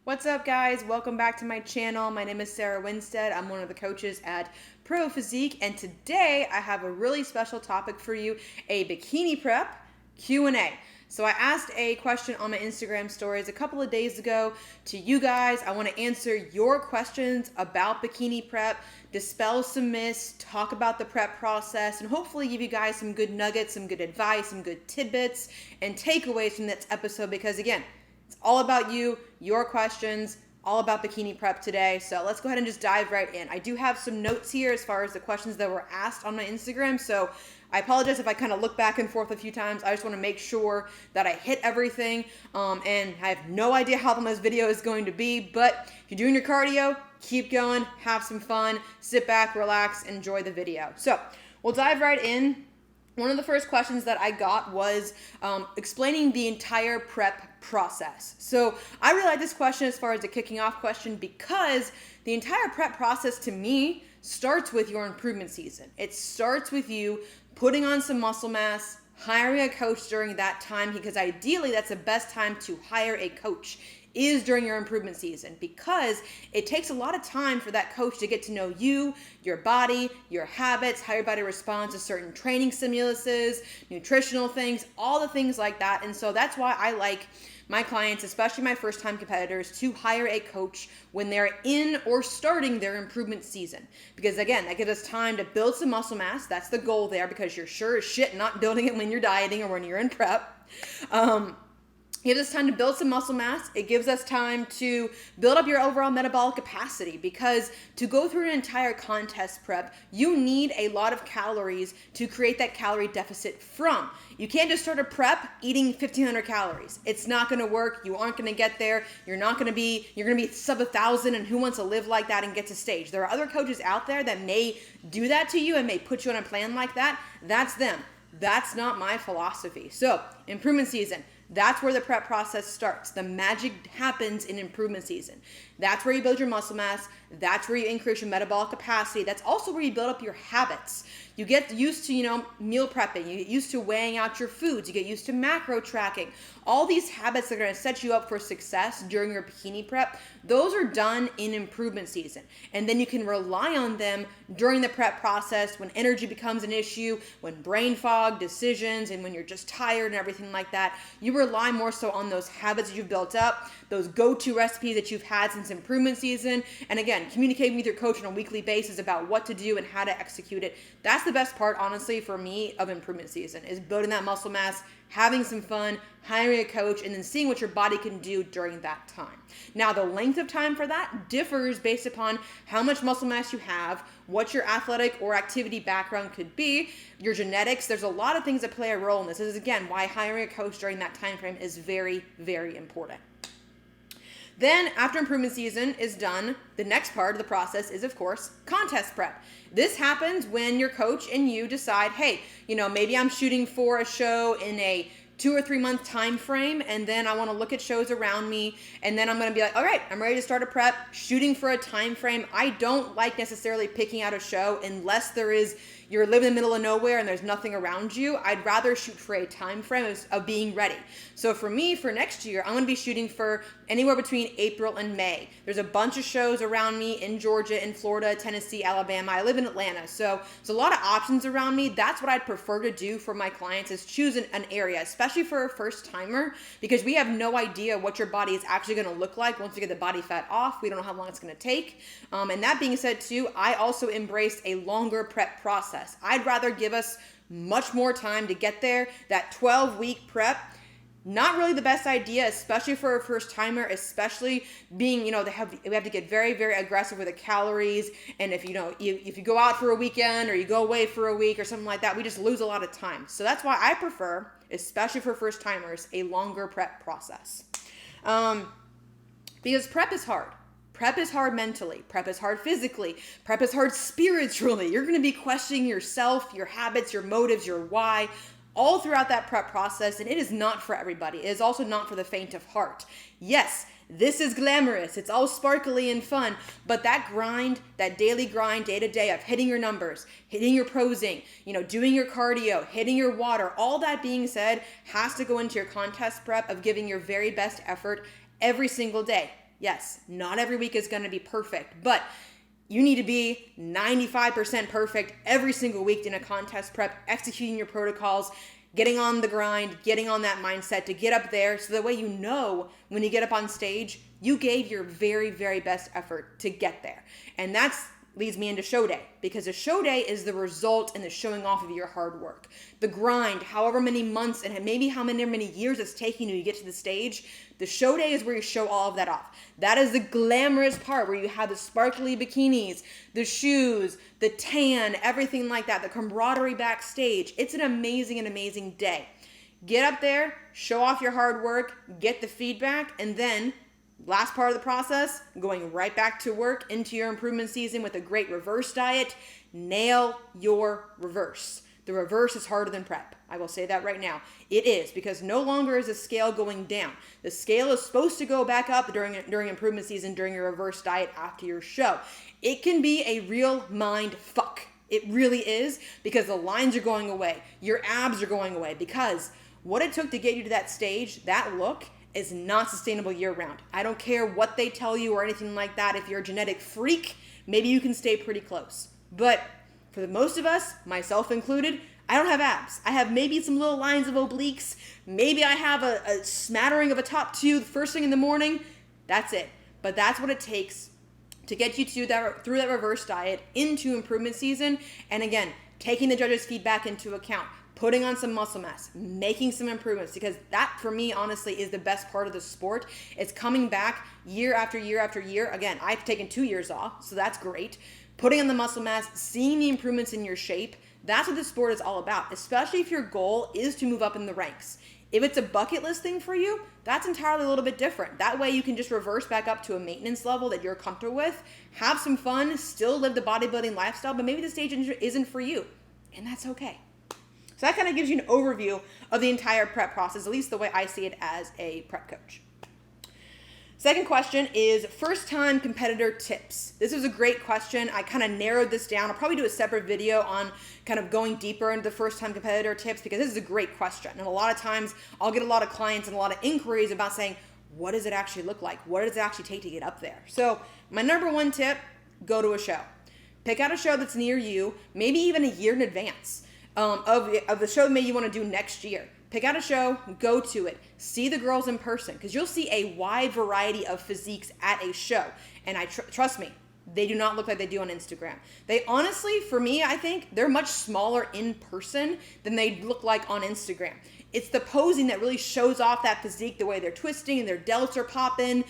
What's up, guys? Welcome back to my channel. My name is Sarah Winstead. I'm one of the coaches at Pro Physique, and today I have a really special topic for you, a bikini prep Q&A. So I asked a question on my Instagram stories a couple of days ago to you guys. I want to answer your questions about bikini prep, dispel some myths, talk about the prep process, and hopefully give you guys some good nuggets, some good advice, some good tidbits, and takeaways from this episode because, again, it's all about you, your questions, all about bikini prep today. So let's go ahead and just dive right in. I do have some notes here as far as the questions that were asked on my Instagram. So I apologize if I kind of look back and forth a few times. I just want to make sure that I hit everything. And I have no idea how long this video is going to be. But if you're doing your cardio, keep going, have some fun, sit back, relax, enjoy the video. So we'll dive right in. One of the first questions that I got was explaining the entire prep process. So I really like this question as far as the kicking off question because the entire prep process to me starts with your improvement season. It starts with you putting on some muscle mass, hiring a coach during that time, because ideally that's the best time to hire a coach is during your improvement season, because it takes a lot of time for that coach to get to know you, your body, your habits, how your body responds to certain training stimuluses, nutritional things, all the things like that. And so that's why I like my clients, especially my first-time competitors, to hire a coach when they're in or starting their improvement season. Because again, that gives us time to build some muscle mass. That's the goal there, because you're sure as shit not building it when you're dieting or when you're in prep. It gives us time to build some muscle mass. It gives us time to build up your overall metabolic capacity, because to go through an entire contest prep, you need a lot of calories to create that calorie deficit from. You can't just start a prep eating 1,500 calories. It's not going to work. You aren't going to get there. You're going to be sub 1,000, and who wants to live like that and get to stage? There are other coaches out there that may do that to you and may put you on a plan like that. That's them. That's not my philosophy. So, improvement season. That's where the prep process starts. The magic happens in improvement season. That's where you build your muscle mass. That's where you increase your metabolic capacity. That's also where you build up your habits. You get used to, meal prepping. You get used to weighing out your foods. You get used to macro tracking. All these habits that are going to set you up for success during your bikini prep, those are done in improvement season. And then you can rely on them during the prep process when energy becomes an issue, when brain fog, decisions, and when you're just tired and everything like that. You rely more so on those habits that you've built up, those go-to recipes that you've had since improvement season. And again, communicating with your coach on a weekly basis about what to do and how to execute it. That's the best part, honestly, for me of improvement season, is building that muscle mass, having some fun, hiring a coach, and then seeing what your body can do during that time. Now, the length of time for that differs based upon how much muscle mass you have, what your athletic or activity background could be, your genetics. There's a lot of things that play a role in this. This is, again, why hiring a coach during that time frame is very, very important. Then, after improvement season is done, the next part of the process is, of course, contest prep. This happens when your coach and you decide, hey, maybe I'm shooting for a show in a 2 or 3 month time frame, and then I want to look at shows around me, and then I'm going to be like, all right, I'm ready to start a prep, shooting for a time frame. I don't like necessarily picking out a show unless you're living in the middle of nowhere and there's nothing around you. I'd rather shoot for a time frame of being ready. So for me, for next year, I'm going to be shooting for anywhere between April and May. There's a bunch of shows around me in Georgia, in Florida, Tennessee, Alabama. I live in Atlanta, so there's a lot of options around me. That's what I'd prefer to do for my clients, is choose an area, especially for a first timer, because we have no idea what your body is actually going to look like once we get the body fat off. We don't know how long it's going to take. And that being said too, I also embrace a longer prep process. I'd rather give us much more time to get there. That 12-week prep, not really the best idea, especially for a first timer, especially being, we have to get very, very aggressive with the calories. And if you go out for a weekend or you go away for a week or something like that, we just lose a lot of time. So that's why I prefer, especially for first timers, a longer prep process. Because prep is hard. Prep is hard mentally. Prep is hard physically. Prep is hard spiritually. You're going to be questioning yourself, your habits, your motives, your why, all throughout that prep process, and it is not for everybody. It is also not for the faint of heart. Yes, this is glamorous. It's all sparkly and fun, but that grind, that daily grind, day to day of hitting your numbers, hitting your posing, doing your cardio, hitting your water, all that being said, has to go into your contest prep of giving your very best effort every single day. Yes, not every week is going to be perfect, but you need to be 95% perfect every single week in a contest prep, executing your protocols, getting on the grind, getting on that mindset to get up there, so that way you know when you get up on stage, you gave your very, very best effort to get there. And that's leads me into show day, because a show day is the result and the showing off of your hard work. The grind, however many months and maybe how many years it's taking you to get to the stage, the show day is where you show all of that off. That is the glamorous part, where you have the sparkly bikinis, the shoes, the tan, everything like that, the camaraderie backstage. It's an amazing day. Get up there, show off your hard work, get the feedback, and then last part of the process, going right back to work into your improvement season with a great reverse diet. Nail your reverse. The reverse is harder than prep. I will say that right now. It is, because no longer is the scale going down. The scale is supposed to go back up during improvement season, during your reverse diet after your show. It can be a real mind fuck. It really is, because the lines are going away. Your abs are going away, because what it took to get you to that stage, that look, is not sustainable year round. I don't care what they tell you or anything like that. If you're a genetic freak, maybe you can stay pretty close. But for the most of us, myself included, I don't have abs. I have maybe some little lines of obliques. Maybe I have a smattering of a top two the first thing in the morning. That's it. But that's what it takes to get you through that reverse diet into improvement season. And again, taking the judges' feedback into account, putting on some muscle mass, making some improvements, because that, for me, honestly, is the best part of the sport. It's coming back year after year after year. Again, I've taken 2 years off, so that's great. Putting on the muscle mass, seeing the improvements in your shape, that's what the sport is all about, especially if your goal is to move up in the ranks. If it's a bucket list thing for you, that's entirely a little bit different. That way you can just reverse back up to a maintenance level that you're comfortable with, have some fun, still live the bodybuilding lifestyle, but maybe the stage isn't for you, and that's okay. So that kind of gives you an overview of the entire prep process, at least the way I see it as a prep coach. Second question is first-time competitor tips. This is a great question. I kind of narrowed this down. I'll probably do a separate video on kind of going deeper into the first-time competitor tips, because this is a great question. And a lot of times I'll get a lot of clients and a lot of inquiries about saying, what does it actually look like? What does it actually take to get up there? So my number one tip, go to a show. Pick out a show that's near you, maybe even a year in advance. Of the show maybe you want to do next year. Pick out a show, go to it, see the girls in person, because you'll see a wide variety of physiques at a show. And trust me, they do not look like they do on Instagram. They honestly, for me, I think they're much smaller in person than they look like on Instagram. It's the posing that really shows off that physique, the way they're twisting and their delts are popping.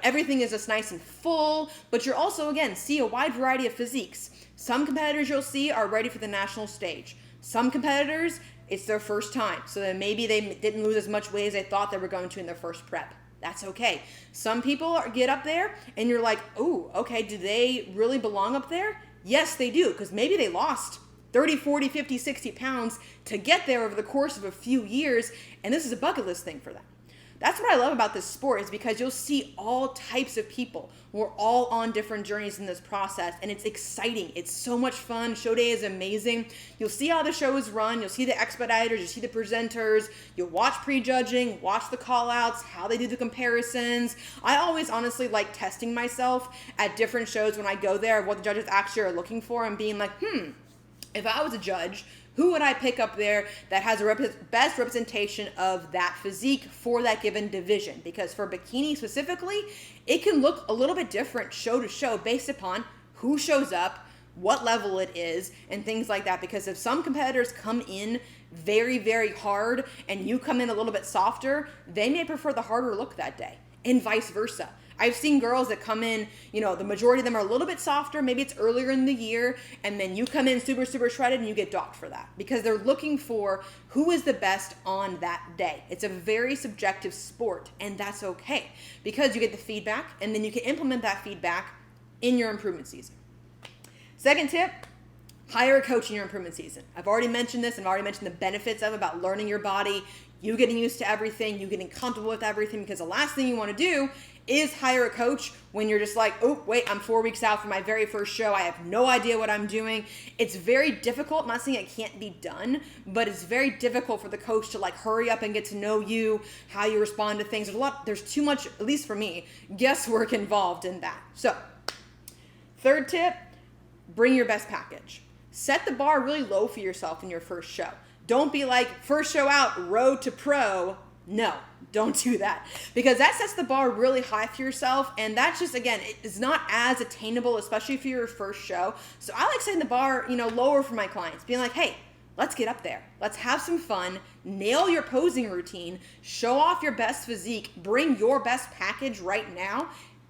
Everything is just nice and full, but you're also, again, see a wide variety of physiques. Some competitors you'll see are ready for the national stage. Some competitors, it's their first time, so then maybe they didn't lose as much weight as they thought they were going to in their first prep. That's okay. Some people get up there and you're like, oh, okay, do they really belong up there? Yes, they do, because maybe they lost 30, 40, 50, 60 pounds to get there over the course of a few years, and this is a bucket list thing for them. That's what I love about this sport, is because you'll see all types of people. We're all on different journeys in this process, and it's exciting. It's so much fun. Show day is amazing. You'll see how the shows run. You'll see the expediters. You'll see the presenters. You'll watch prejudging, watch the call-outs, how they do the comparisons. I always honestly like testing myself at different shows when I go there, what the judges actually are looking for, and being like, if I was a judge, who would I pick up there that has a best representation of that physique for that given division? Because for bikini specifically, it can look a little bit different show to show based upon who shows up, what level it is, and things like that. Because if some competitors come in very, very hard and you come in a little bit softer, they may prefer the harder look that day, and vice versa. I've seen girls that come in, the majority of them are a little bit softer. Maybe it's earlier in the year, and then you come in super, super shredded and you get docked for that, because they're looking for who is the best on that day. It's a very subjective sport, and that's okay, because you get the feedback and then you can implement that feedback in your improvement season. Second tip, hire a coach in your improvement season. I've already mentioned this, and I've already mentioned the benefits of about learning your body, you getting used to everything, you getting comfortable with everything, because the last thing you want to do is hire a coach when you're just like, oh, wait, I'm 4 weeks out from my very first show. I have no idea what I'm doing. It's very difficult. I'm not saying it can't be done, but it's very difficult for the coach to like hurry up and get to know you, how you respond to things. There's too much, at least for me, guesswork involved in that. So, third tip, bring your best package. Set the bar really low for yourself in your first show. Don't be like, first show out, road to pro. No, don't do that, because that sets the bar really high for yourself, and that's just, again, it's not as attainable, especially for your first show. So I like setting the bar, lower for my clients, being like, hey, let's get up there. Let's have some fun, nail your posing routine, show off your best physique, bring your best package right now.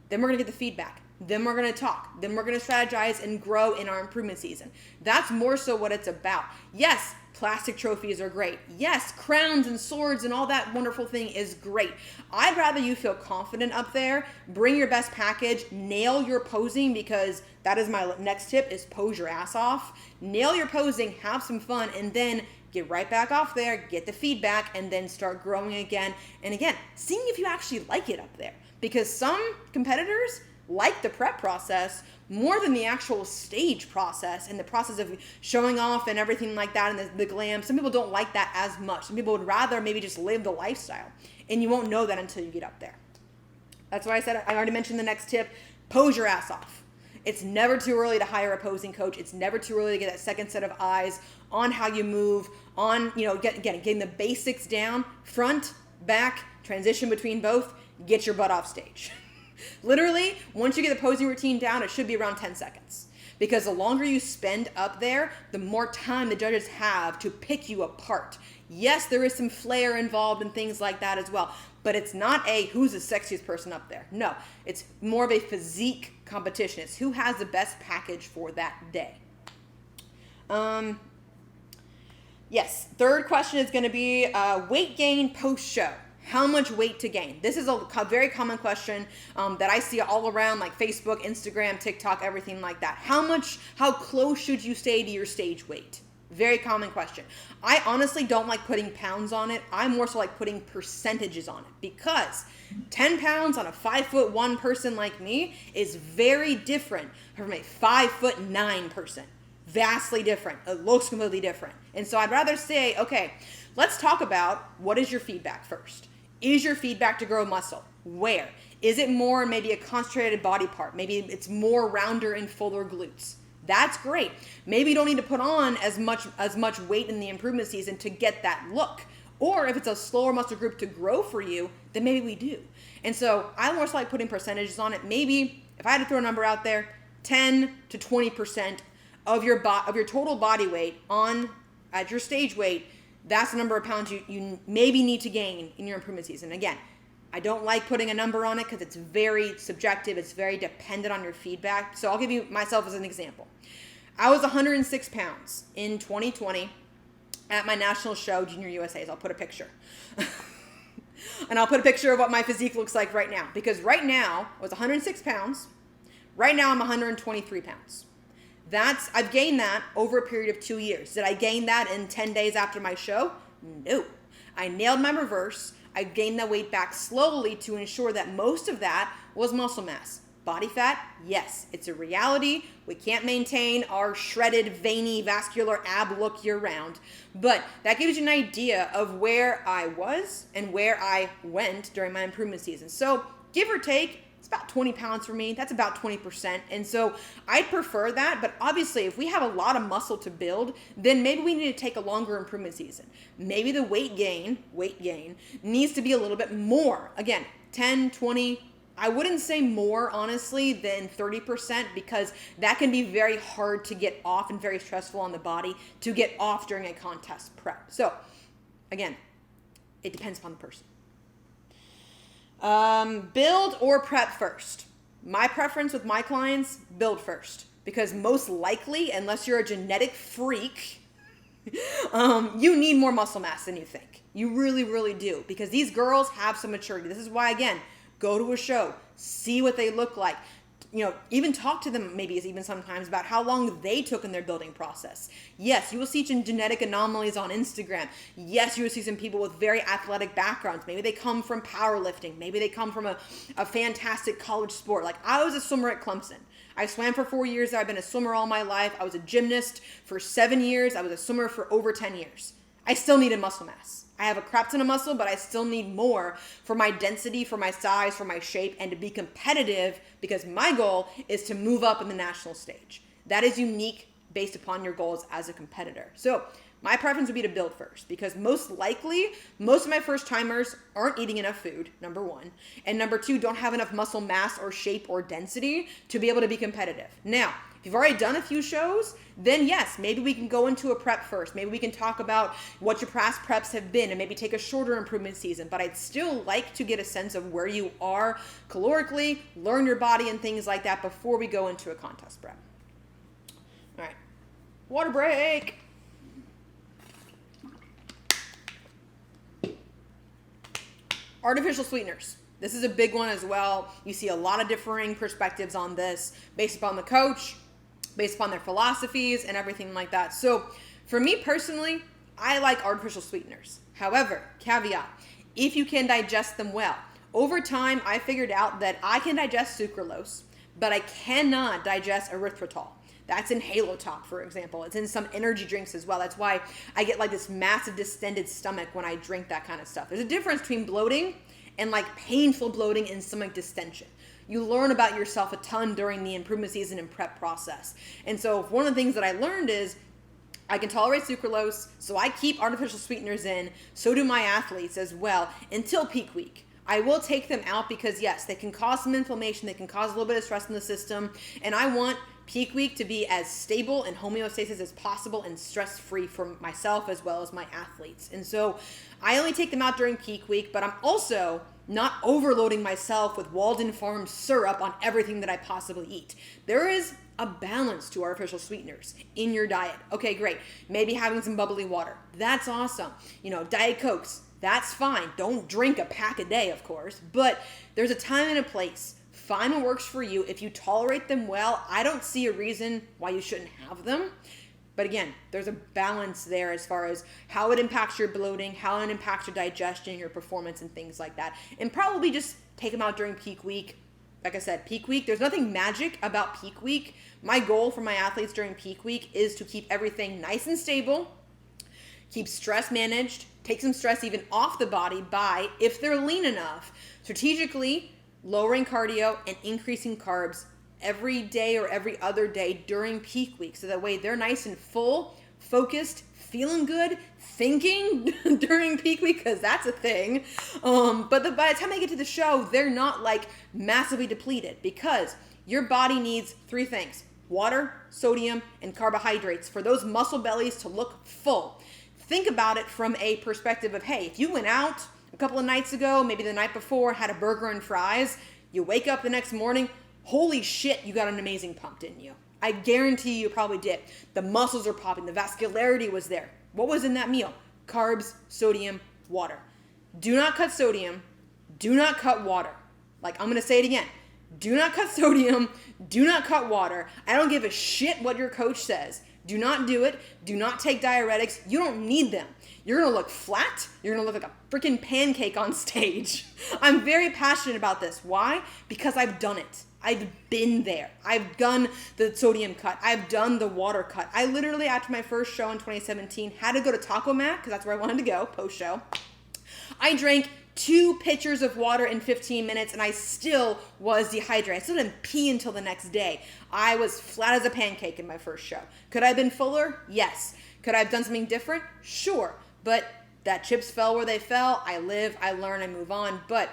Then we're gonna get the feedback. Then we're gonna talk. Then we're gonna strategize and grow in our improvement season. That's more so what it's about. Yes, plastic trophies are great. Yes, crowns and swords and all that wonderful thing is great. I'd rather you feel confident up there, bring your best package, nail your posing, because that is my next tip, is pose your ass off. Nail your posing, have some fun, and then get right back off there, get the feedback, and then start growing again. And again, seeing if you actually like it up there. Because some competitors like the prep process more than the actual stage process and the process of showing off and everything like that, and the glam. Some people don't like that as much. Some people would rather maybe just live the lifestyle, and you won't know that until you get up there. That's why I said, I already mentioned the next tip, pose your ass off. It's never too early to hire a posing coach. It's never too early to get that second set of eyes on how you move, on, getting the basics down, front, back, transition between both, get your butt off stage. Literally, once you get the posing routine down, it should be around 10 seconds. Because the longer you spend up there, the more time the judges have to pick you apart. Yes, there is some flair involved and things like that as well. But it's not who's the sexiest person up there. No, it's more of a physique competition. It's who has the best package for that day. Yes, third question is going to be weight gain post-show. How much weight to gain? This is a very common question that I see all around, like Facebook, Instagram, TikTok, everything like that. How close should you stay to your stage weight? Very common question. I honestly don't like putting pounds on it. I more so like putting percentages on it, because 10 pounds on a 5'1" person like me is very different from a 5'9" person. Vastly different. It looks completely different. And so I'd rather say, okay, let's talk about what is your feedback first. Is your feedback to grow muscle? Where? Is it more maybe a concentrated body part? Maybe it's more rounder and fuller glutes. That's great. Maybe you don't need to put on as much weight in the improvement season to get that look. Or if it's a slower muscle group to grow for you, then maybe we do. And so I more like putting percentages on it. Maybe if I had to throw a number out there, 10 to 20% of your total body weight at your stage weight. That's the number of pounds you maybe need to gain in your improvement season. Again, I don't like putting a number on it because it's very subjective. It's very dependent on your feedback. So I'll give you myself as an example. I was 106 pounds in 2020 at my national show, Junior USA's. I'll put a picture. And I'll put a picture of what my physique looks like right now. Because right now, I was 106 pounds. Right now, I'm 123 pounds. I've gained that over a period of 2 years. Did I gain that in 10 days after my show? No. I nailed my reverse. I gained that weight back slowly to ensure that most of that was muscle mass. Body fat, yes, it's a reality. We can't maintain our shredded, veiny, vascular ab look year round. But that gives you an idea of where I was and where I went during my improvement season. So give or take, it's about 20 pounds for me. That's about 20%. And so I'd prefer that. But obviously, if we have a lot of muscle to build, then maybe we need to take a longer improvement season. Maybe the weight gain needs to be a little bit more. Again, 10, 20, I wouldn't say more, honestly, than 30%, because that can be very hard to get off and very stressful on the body to get off during a contest prep. So again, it depends upon the person. Build or prep first. My preference with my clients, build first, because most likely, unless you're a genetic freak, you need more muscle mass than you think. You really, really do, because these girls have some maturity. This is why, again, go to a show, see what they look like. even talk to them maybe even sometimes about how long they took in their building process. Yes, you will see some genetic anomalies on Instagram. Yes, you will see some people with very athletic backgrounds. Maybe they come from powerlifting. Maybe they come from a fantastic college sport. Like I was a swimmer at Clemson. I swam for 4 years. I've been a swimmer all my life. I was a gymnast for 7 years. I was a swimmer for over 10 years. I still needed muscle mass. I have a crap ton of muscle, but I still need more for my density, for my size, for my shape, and to be competitive, because my goal is to move up in the national stage. That is unique based upon your goals as a competitor. So my preference would be to build first, because most likely, most of my first timers aren't eating enough food, number one. And number two, don't have enough muscle mass or shape or density to be able to be competitive. Now, if you've already done a few shows, then yes, maybe we can go into a prep first. Maybe we can talk about what your past preps have been and maybe take a shorter improvement season. But I'd still like to get a sense of where you are calorically, learn your body and things like that before we go into a contest prep. All right, water break. Artificial sweeteners. This is a big one as well. You see a lot of differing perspectives on this based upon the coach, based upon their philosophies and everything like that. So for me personally, I like artificial sweeteners. However, caveat, if you can digest them well. Over time, I figured out that I can digest sucralose, but I cannot digest erythritol. That's in Halo Top, for example. It's in some energy drinks as well. That's why I get like this massive distended stomach when I drink that kind of stuff. There's a difference between bloating and like painful bloating and stomach distension. You learn about yourself a ton during the improvement season and prep process. And so one of the things that I learned is I can tolerate sucralose, so I keep artificial sweeteners in. So do my athletes as well until peak week. I will take them out because yes, they can cause some inflammation. They can cause a little bit of stress in the system. And I want peak week to be as stable and homeostasis as possible and stress-free for myself as well as my athletes. And so I only take them out during peak week, but I'm also not overloading myself with Walden Farm syrup on everything that I possibly eat. There is a balance to artificial sweeteners in your diet. Okay, great. Maybe having some bubbly water. That's awesome. Diet Cokes. That's fine. Don't drink a pack a day, of course, but there's a time and a place. Find what works for you. If you tolerate them well, I don't see a reason why you shouldn't have them. But again, there's a balance there as far as how it impacts your bloating, how it impacts your digestion, your performance, and things like that. And probably just take them out during peak week. Like I said, peak week, there's nothing magic about peak week. My goal for my athletes during peak week is to keep everything nice and stable, keep stress managed, take some stress even off the body by, if they're lean enough, strategically lowering cardio and increasing carbs every day or every other day during peak week. So that way they're nice and full, focused, feeling good, thinking during peak week, because that's a thing. But by the time they get to the show, they're not like massively depleted, because your body needs 3 things: water, sodium, and carbohydrates for those muscle bellies to look full. Think about it from a perspective of, hey, if you went out a couple of nights ago, maybe the night before, had a burger and fries, you wake up the next morning, holy shit, you got an amazing pump, didn't you? I guarantee you probably did. The muscles are popping, the vascularity was there. What was in that meal? Carbs, sodium, water. Do not cut sodium, do not cut water. Like, I'm gonna say it again. Do not cut sodium, do not cut water. I don't give a shit what your coach says. Do not do it. Do not take diuretics. You don't need them. You're going to look flat. You're going to look like a freaking pancake on stage. I'm very passionate about this. Why? Because I've done it. I've been there. I've done the sodium cut. I've done the water cut. I literally, after my first show in 2017, had to go to Taco Mat because that's where I wanted to go post-show. I drank 2 pitchers of water in 15 minutes and I still was dehydrated. I still didn't pee until the next day. I was flat as a pancake in my first show. Could I have been fuller? Yes. Could I have done something different? Sure. But that chips fell where they fell. I live, I learn, I move on. But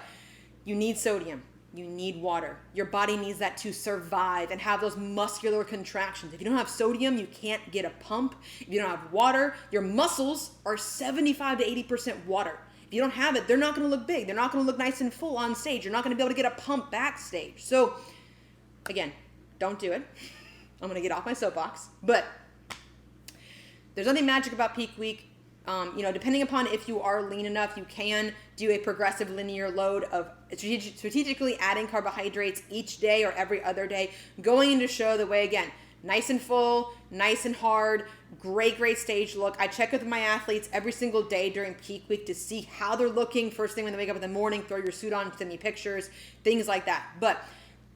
you need sodium. You need water. Your body needs that to survive and have those muscular contractions. If you don't have sodium, you can't get a pump. If you don't have water, your muscles are 75 to 80% water. If you don't have it, they're not going to look big. They're not going to look nice and full on stage. You're not going to be able to get a pump backstage. So, again, don't do it. I'm going to get off my soapbox. But there's nothing magic about peak week. Depending upon if you are lean enough, you can do a progressive linear load of strategically adding carbohydrates each day or every other day, going into show the way, again, nice and full, nice and hard, great stage look. I check with my athletes every single day during peak week to see how they're looking. First thing when they wake up in the morning, throw your suit on, send me pictures, things like that. But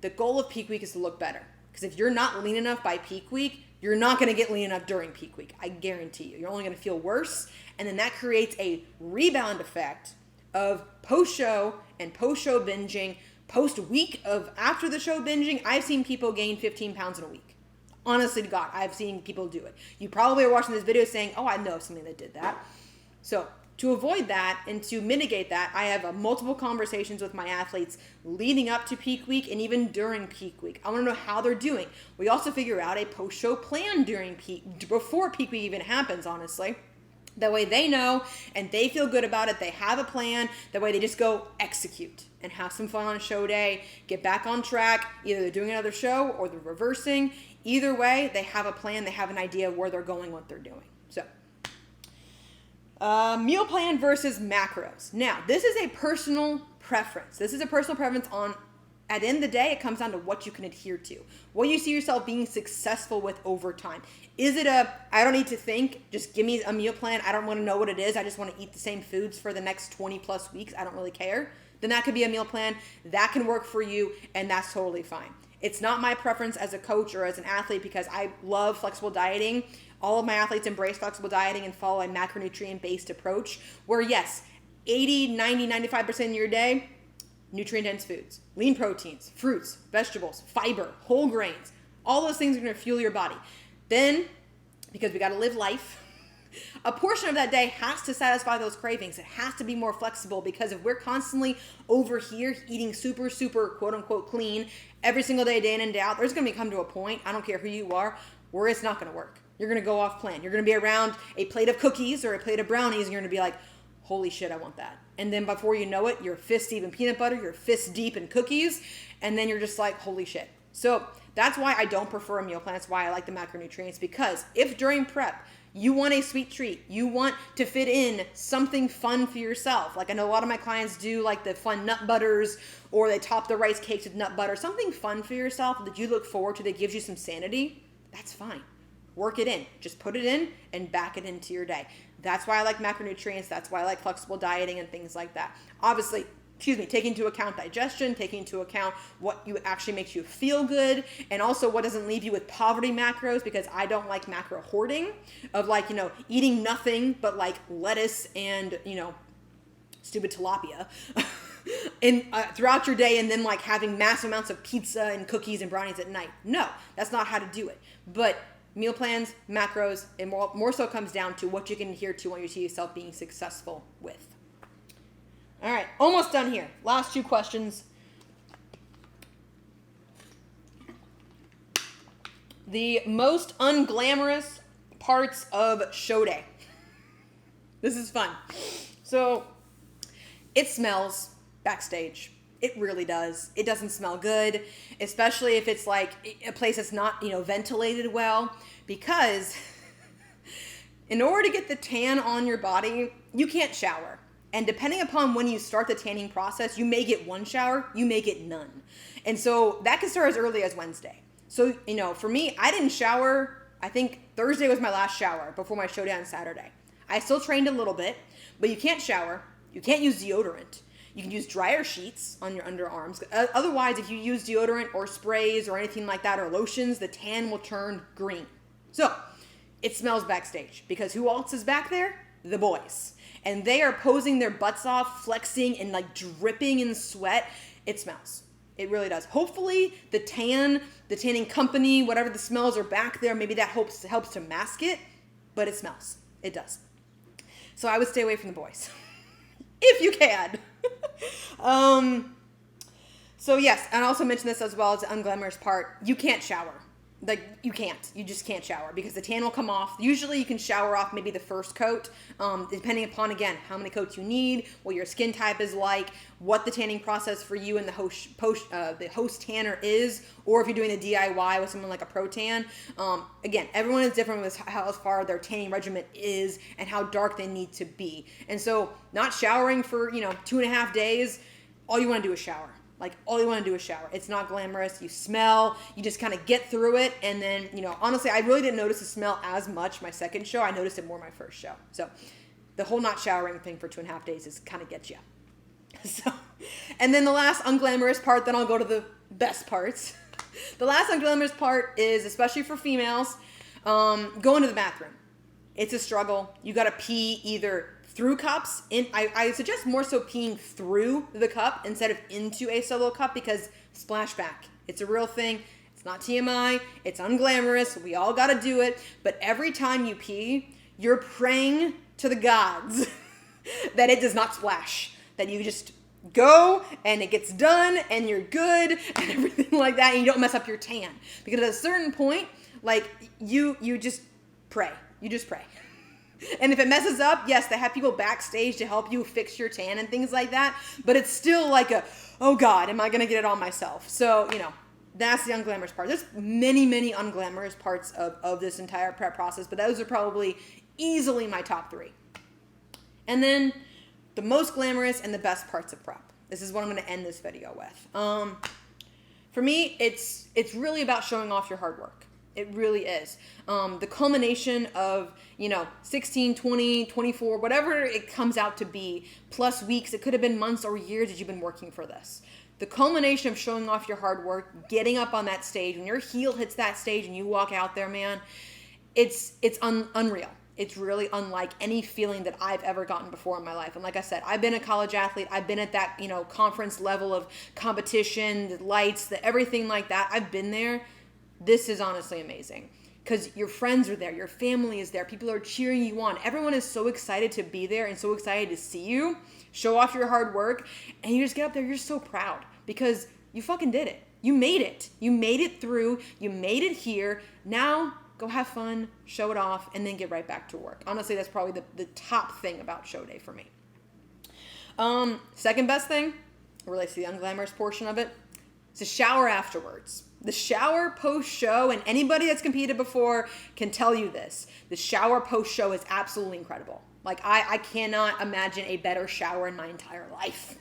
the goal of peak week is to look better. Because if you're not lean enough by peak week, you're not going to get lean enough during peak week. I guarantee you. You're only going to feel worse. And then that creates a rebound effect of post-show and post-show binging. Post-week of after the show binging, I've seen people gain 15 pounds in a week. Honestly to God, I've seen people do it. You probably are watching this video saying, oh, I know somebody that did that. So to avoid that and to mitigate that, I have multiple conversations with my athletes leading up to peak week and even during peak week. I want to know how they're doing. We also figure out a post-show plan before peak week even happens, honestly. That way they know and they feel good about it. They have a plan. That way they just go execute and have some fun on show day, get back on track. Either they're doing another show or they're reversing. Either way, they have a plan. They have an idea of where they're going, what they're doing. So meal plan versus macros. Now, this is a personal preference. At the end of the day, it comes down to what you can adhere to. What you see yourself being successful with over time. Is it I don't need to think, just give me a meal plan. I don't want to know what it is. I just want to eat the same foods for the next 20 plus weeks. I don't really care. Then that could be a meal plan. That can work for you, and that's totally fine. It's not my preference as a coach or as an athlete because I love flexible dieting. All of my athletes embrace flexible dieting and follow a macronutrient-based approach where, yes, 80, 90, 95% of your day, nutrient-dense foods, lean proteins, fruits, vegetables, fiber, whole grains. All those things are going to fuel your body. Then, because we got to live life, a portion of that day has to satisfy those cravings. It has to be more flexible because if we're constantly over here eating super, quote unquote, clean every single day, day in and day out, there's going to come to a point, I don't care who you are, where it's not going to work. You're going to go off plan. You're going to be around a plate of cookies or a plate of brownies and you're going to be like, holy shit, I want that. And then before you know it, you're fist deep in peanut butter, you're fist deep in cookies, and then you're just like, holy shit. So that's why I don't prefer a meal plan. That's why I like the macronutrients, because if during prep you want a sweet treat, you want to fit in something fun for yourself. Like I know a lot of my clients do like the fun nut butters or they top the rice cakes with nut butter. Something fun for yourself that you look forward to that gives you some sanity, that's fine. Work it in. Just put it in and back it into your day. That's why I like macronutrients. That's why I like flexible dieting and things like that. Obviously, taking into account digestion, taking into account what actually makes you feel good, and also what doesn't leave you with poverty macros, because I don't like macro hoarding of eating nothing but like lettuce and, stupid tilapia and throughout your day and then like having massive amounts of pizza and cookies and brownies at night. No, that's not how to do it. But meal plans, macros, it more so comes down to what you can adhere to when you see yourself being successful with. All right, almost done here. Last two questions. The most unglamorous parts of show day. This is fun. So it smells backstage. It really does. It doesn't smell good, especially if it's like a place that's not, ventilated well, because in order to get the tan on your body, you can't shower. And depending upon when you start the tanning process, you may get one shower, you may get none. And so that can start as early as Wednesday. So, for me, I didn't shower. I think Thursday was my last shower before my showdown on Saturday. I still trained a little bit, but you can't shower. You can't use deodorant. You can use dryer sheets on your underarms. Otherwise, if you use deodorant or sprays or anything like that or lotions, the tan will turn green. So it smells backstage because who else is back there? The boys. And they are posing their butts off, flexing and like dripping in sweat. It smells. It really does. Hopefully the tanning company, whatever the smells are back there, maybe that helps to mask it, but it smells. It does. So I would stay away from the boys. If you can. So yes, and I also mentioned this as well as the unglamorous part. You can't shower. like you just can't shower because the tan will come off. Usually you can shower off maybe the first coat, depending upon, again, how many coats you need, what your skin type is like, what the tanning process for you and the host tanner is, or if you're doing the DIY with someone like a pro tan. Again, everyone is different with how far their tanning regimen is and how dark they need to be. And so not showering for, 2.5 days, all you want to do is shower. Like, all you want to do is shower. It's not glamorous. You smell. You just kind of get through it. And then, honestly, I really didn't notice the smell as much my second show. I noticed it more my first show. So the whole not showering thing for 2.5 days is kind of gets you. So, and then the last unglamorous part, then I'll go to the best parts. The last unglamorous part is, especially for females, going to the bathroom. It's a struggle. You got to pee either through cups. I suggest more so peeing through the cup instead of into a solo cup, because splashback, it's a real thing. It's not TMI. It's unglamorous. We all got to do it. But every time you pee, you're praying to the gods that it does not splash, that you just go and it gets done and you're good and everything like that, and you don't mess up your tan. Because at a certain point, like, you just pray. You just pray. And if it messes up, yes, they have people backstage to help you fix your tan and things like that. But it's still like oh God, am I going to get it all myself? So, that's the unglamorous part. There's many, many unglamorous parts of this entire prep process, but those are probably easily my top 3. And then the most glamorous and the best parts of prep. This is what I'm going to end this video with. For me, it's really about showing off your hard work. It really is. The culmination of, 16, 20, 24, whatever it comes out to be, plus weeks, it could have been months or years that you've been working for this. The culmination of showing off your hard work, getting up on that stage, when your heel hits that stage and you walk out there, man, it's unreal. It's really unlike any feeling that I've ever gotten before in my life. And like I said, I've been a college athlete. I've been at that, conference level of competition, the lights, everything like that. I've been there. This is honestly amazing because your friends are there. Your family is there. People are cheering you on. Everyone is so excited to be there and so excited to see you show off your hard work. And you just get up there. You're so proud because you fucking did it. You made it. You made it through. You made it here. Now go have fun, show it off, and then get right back to work. Honestly, that's probably the top thing about show day for me. Second best thing relates to the unglamorous portion of it. It's a shower afterwards. The shower post-show, and anybody that's competed before can tell you this, the shower post-show is absolutely incredible. Like, I cannot imagine a better shower in my entire life.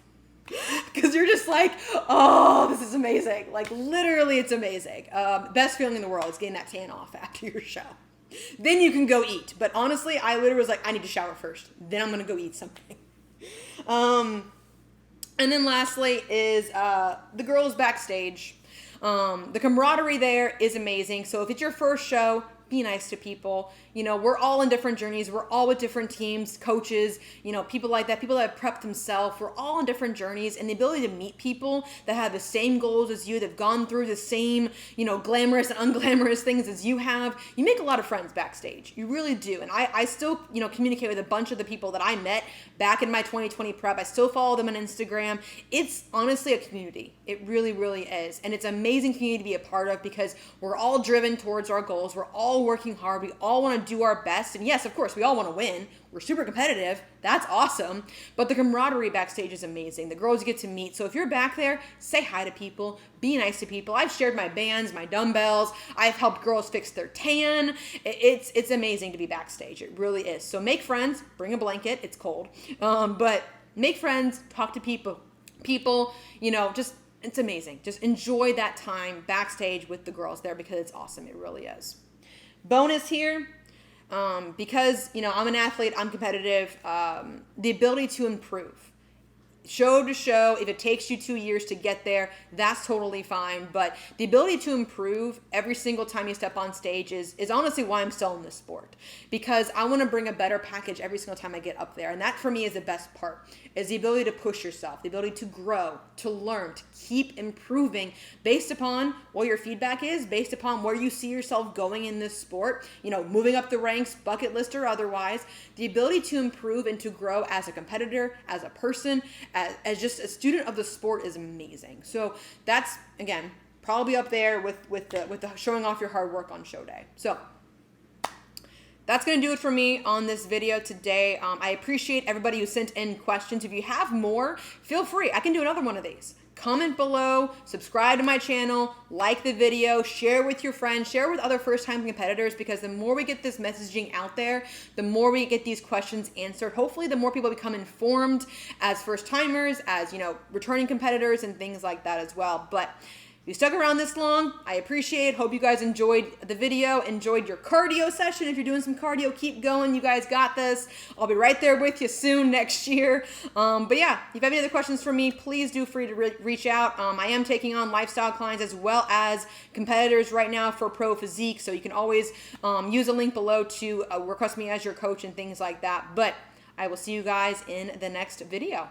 Because you're just like, oh, this is amazing. Like, literally, it's amazing. Best feeling in the world is getting that tan off after your show. Then you can go eat. But honestly, I literally was like, I need to shower first. Then I'm going to go eat something. And then lastly is the girls backstage. The camaraderie there is amazing. So if it's your first show, be nice to people. We're all in different journeys. We're all with different teams, coaches, people like that, people that have prepped themselves. We're all on different journeys, and the ability to meet people that have the same goals as you, that have gone through the same, glamorous and unglamorous things as you have. You make a lot of friends backstage. You really do. And I still, communicate with a bunch of the people that I met back in my 2020 prep. I still follow them on Instagram. It's honestly a community. It really, really is. And it's an amazing community to be a part of because we're all driven towards our goals. We're all working hard. We all want to do our best. And yes, of course, we all want to win. We're super competitive. That's awesome. But the camaraderie backstage is amazing. The girls you get to meet. So if you're back there, say hi to people. Be nice to people. I've shared my bands, my dumbbells. I've helped girls fix their tan. It's amazing to be backstage. It really is. So make friends. Bring a blanket. It's cold. But make friends. Talk to people. Just it's amazing. Just enjoy that time backstage with the girls there because it's awesome. It really is. Bonus here, because, I'm an athlete, I'm competitive, the ability to improve. Show to show, if it takes you 2 years to get there, that's totally fine. But the ability to improve every single time you step on stage is honestly why I'm still in this sport. Because I want to bring a better package every single time I get up there. And that for me is the best part, is the ability to push yourself, the ability to grow, to learn, to keep improving based upon what your feedback is, based upon where you see yourself going in this sport, moving up the ranks, bucket list or otherwise. The ability to improve and to grow as a competitor, as a person, as just a student of the sport is amazing. So that's, again, probably up there with the showing off your hard work on show day. So that's going to do it for me on this video today. I appreciate everybody who sent in questions. If you have more, feel free. I can do another one of these. Comment below, subscribe to my channel, like the video, share with your friends, share with other first-time competitors, because the more we get this messaging out there, the more we get these questions answered. Hopefully, the more people become informed as first-timers, as, you know, returning competitors and things like that as well. But if you stuck around this long, I appreciate it. Hope you guys enjoyed the video, enjoyed your cardio session. If you're doing some cardio, keep going. You guys got this. I'll be right there with you soon next year. But yeah, if you have any other questions for me, please do free to reach out. I am taking on lifestyle clients as well as competitors right now for Pro Physique. So you can always use a link below to request me as your coach and things like that. But I will see you guys in the next video.